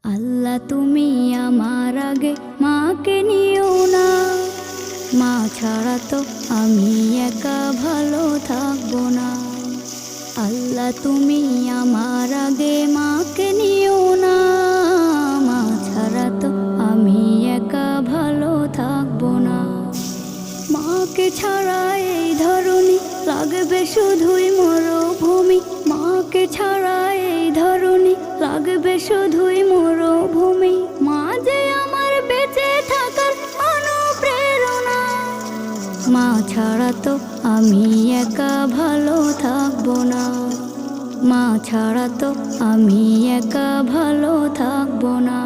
আল্লাহ তুমি আমার আগে মাকে নিও না, মা ছাড়া তো আমি একা ভালো থাকবো না। আল্লাহ তুমি আমার আগে মাকে নিও না, মা ছাড়া তো আমি একা ভালো থাকবো না। মাকে ছাড়া এই ধরনী লাগবে শুধুই মরুভূমি, মাকে ছাড়া এই ধরনী লাগবে শুধুই মরুভূমি। মা যে আমার বেঁচে থাকার অনুপ্রেরণা, মা ছাড়া তো আমি একা ভালো থাকবো না, মা ছাড়া তো আমি একা ভালো থাকবো না।